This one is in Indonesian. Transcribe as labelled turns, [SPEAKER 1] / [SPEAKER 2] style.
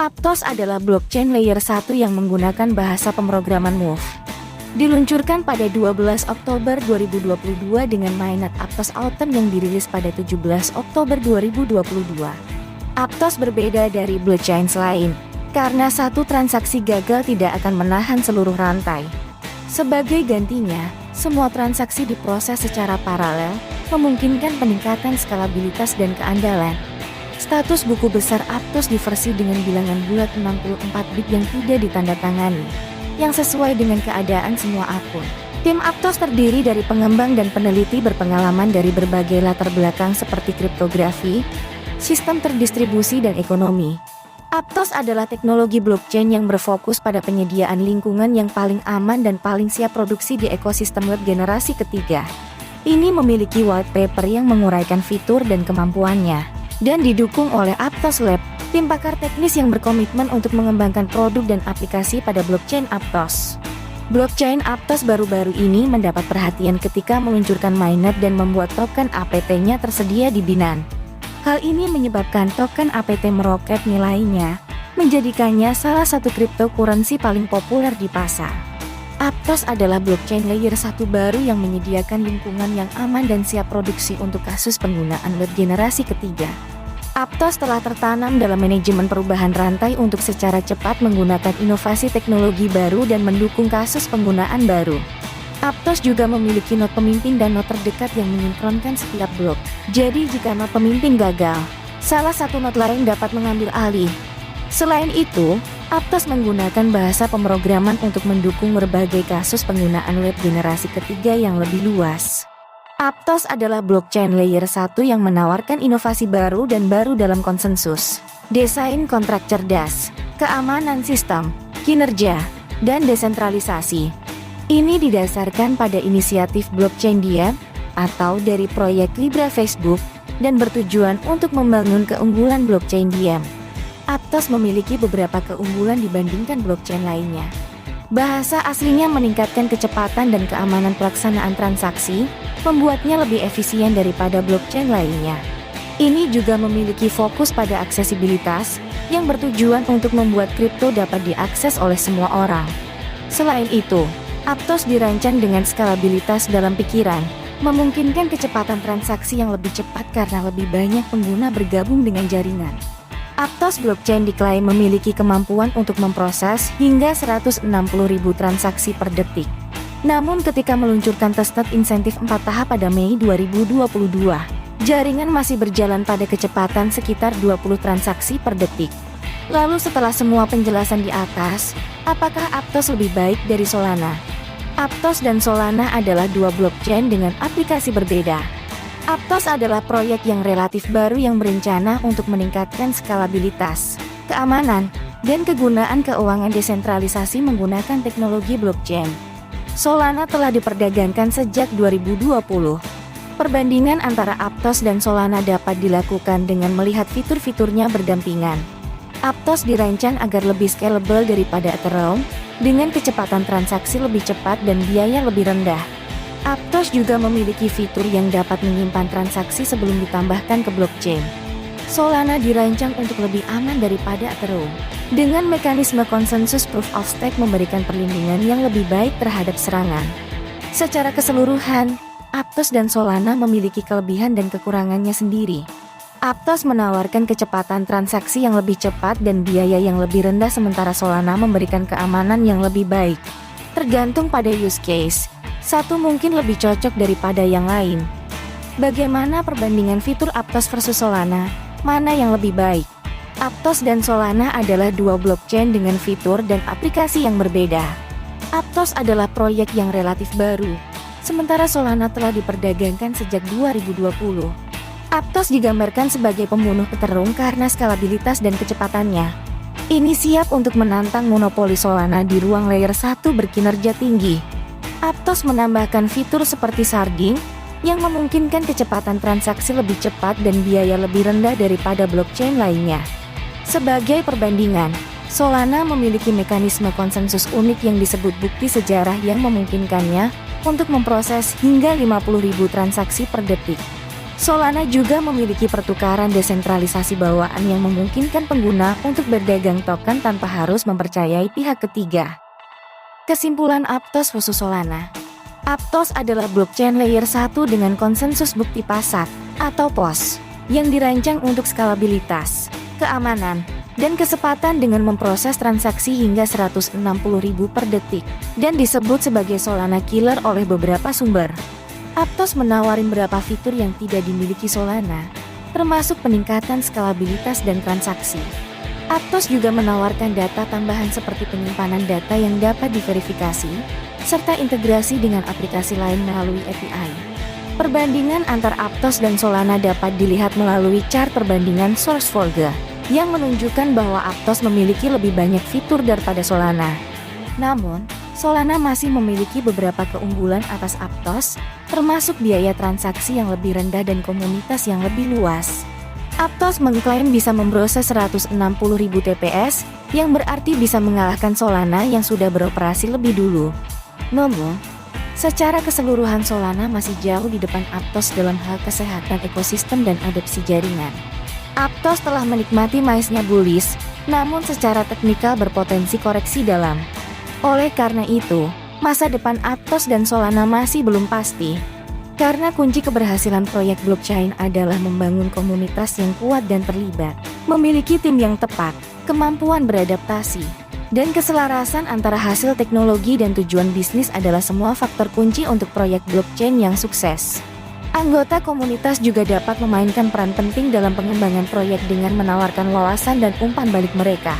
[SPEAKER 1] Aptos adalah blockchain layer 1 yang menggunakan bahasa pemrograman Move. Diluncurkan pada 12 Oktober 2022 dengan mainnet Aptos Autumn yang dirilis pada 17 Oktober 2022. Aptos berbeda dari blockchains lain, karena satu transaksi gagal tidak akan menahan seluruh rantai. Sebagai gantinya, semua transaksi diproses secara paralel, memungkinkan peningkatan skalabilitas dan keandalan. Status buku besar Aptos di versi dengan bilangan bulat 64 bit yang tidak ditandatangani, yang sesuai dengan keadaan semua akun. Tim Aptos terdiri dari pengembang dan peneliti berpengalaman dari berbagai latar belakang seperti kriptografi, sistem terdistribusi dan ekonomi. Aptos adalah teknologi blockchain yang berfokus pada penyediaan lingkungan yang paling aman dan paling siap produksi di ekosistem web generasi ketiga. Ini memiliki white paper yang menguraikan fitur dan kemampuannya, dan didukung oleh Aptos Lab, tim pakar teknis yang berkomitmen untuk mengembangkan produk dan aplikasi pada blockchain Aptos. Blockchain Aptos baru-baru ini mendapat perhatian ketika meluncurkan mainnet dan membuat token APT-nya tersedia di Binance. Hal ini menyebabkan token APT meroket nilainya, menjadikannya salah satu cryptocurrency paling populer di pasar. Aptos adalah blockchain layer 1 baru yang menyediakan lingkungan yang aman dan siap produksi untuk kasus penggunaan web generasi ketiga. Aptos telah tertanam dalam manajemen perubahan rantai untuk secara cepat menggunakan inovasi teknologi baru dan mendukung kasus penggunaan baru. Aptos juga memiliki node pemimpin dan node terdekat yang mensinkronkan setiap blok. Jadi jika node pemimpin gagal, salah satu node lain dapat mengambil alih. Selain itu, Aptos menggunakan bahasa pemrograman untuk mendukung berbagai kasus penggunaan web generasi ketiga yang lebih luas. Aptos adalah blockchain layer 1 yang menawarkan inovasi baru dan baru dalam konsensus, desain kontrak cerdas, keamanan sistem, kinerja, dan desentralisasi. Ini didasarkan pada inisiatif blockchain Diem, atau dari proyek Libra Facebook, dan bertujuan untuk membangun keunggulan blockchain Diem. Aptos memiliki beberapa keunggulan dibandingkan blockchain lainnya. Bahasa aslinya meningkatkan kecepatan dan keamanan pelaksanaan transaksi, membuatnya lebih efisien daripada blockchain lainnya. Ini juga memiliki fokus pada aksesibilitas, yang bertujuan untuk membuat kripto dapat diakses oleh semua orang. Selain itu, Aptos dirancang dengan skalabilitas dalam pikiran, memungkinkan kecepatan transaksi yang lebih cepat karena lebih banyak pengguna bergabung dengan jaringan. Aptos blockchain diklaim memiliki kemampuan untuk memproses hingga 160.000 transaksi per detik. Namun ketika meluncurkan testnet insentif 4 tahap pada Mei 2022, jaringan masih berjalan pada kecepatan sekitar 20 transaksi per detik. Lalu setelah semua penjelasan di atas, apakah Aptos lebih baik dari Solana? Aptos dan Solana adalah dua blockchain dengan aplikasi berbeda. Aptos adalah proyek yang relatif baru yang berencana untuk meningkatkan skalabilitas, keamanan, dan kegunaan keuangan desentralisasi menggunakan teknologi blockchain. Solana telah diperdagangkan sejak 2020. Perbandingan antara Aptos dan Solana dapat dilakukan dengan melihat fitur-fiturnya berdampingan. Aptos dirancang agar lebih scalable daripada Ethereum, dengan kecepatan transaksi lebih cepat dan biaya lebih rendah. Aptos juga memiliki fitur yang dapat menyimpan transaksi sebelum ditambahkan ke blockchain. Solana dirancang untuk lebih aman daripada Ethereum, dengan mekanisme konsensus proof of stake memberikan perlindungan yang lebih baik terhadap serangan. Secara keseluruhan, Aptos dan Solana memiliki kelebihan dan kekurangannya sendiri. Aptos menawarkan kecepatan transaksi yang lebih cepat dan biaya yang lebih rendah, sementara Solana memberikan keamanan yang lebih baik. Tergantung pada use case, satu mungkin lebih cocok daripada yang lain. Bagaimana perbandingan fitur Aptos versus Solana? Mana yang lebih baik? Aptos dan Solana adalah dua blockchain dengan fitur dan aplikasi yang berbeda. Aptos adalah proyek yang relatif baru, sementara Solana telah diperdagangkan sejak 2020. Aptos digambarkan sebagai pembunuh Ethereum karena skalabilitas dan kecepatannya. Ini siap untuk menantang monopoli Solana di ruang layer 1 berkinerja tinggi. Aptos menambahkan fitur seperti sharding, yang memungkinkan kecepatan transaksi lebih cepat dan biaya lebih rendah daripada blockchain lainnya. Sebagai perbandingan, Solana memiliki mekanisme konsensus unik yang disebut bukti sejarah yang memungkinkannya untuk memproses hingga 50.000 transaksi per detik. Solana juga memiliki pertukaran desentralisasi bawaan yang memungkinkan pengguna untuk berdagang token tanpa harus mempercayai pihak ketiga. Kesimpulan Aptos khusus Solana. Aptos adalah blockchain layer 1 dengan konsensus bukti pasar atau POS yang dirancang untuk skalabilitas, keamanan, dan kecepatan dengan memproses transaksi hingga 160.000 per detik dan disebut sebagai Solana Killer oleh beberapa sumber. Aptos menawarin beberapa fitur yang tidak dimiliki Solana, termasuk peningkatan skalabilitas dan transaksi. Aptos juga menawarkan data tambahan seperti penyimpanan data yang dapat diverifikasi, serta integrasi dengan aplikasi lain melalui API. Perbandingan antar Aptos dan Solana dapat dilihat melalui chart perbandingan SourceForge, yang menunjukkan bahwa Aptos memiliki lebih banyak fitur daripada Solana. Namun, Solana masih memiliki beberapa keunggulan atas Aptos, termasuk biaya transaksi yang lebih rendah dan komunitas yang lebih luas. Aptos mengklaim bisa memproses 160.000 TPS, yang berarti bisa mengalahkan Solana yang sudah beroperasi lebih dulu. Namun, secara keseluruhan Solana masih jauh di depan Aptos dalam hal kesehatan ekosistem dan adopsi jaringan. Aptos telah menikmati maiznya bullish, namun secara teknikal berpotensi koreksi dalam. Oleh karena itu, masa depan Aptos dan Solana masih belum pasti. Karena kunci keberhasilan proyek blockchain adalah membangun komunitas yang kuat dan terlibat, memiliki tim yang tepat, kemampuan beradaptasi, dan keselarasan antara hasil teknologi dan tujuan bisnis adalah semua faktor kunci untuk proyek blockchain yang sukses. Anggota komunitas juga dapat memainkan peran penting dalam pengembangan proyek dengan menawarkan wawasan dan umpan balik mereka.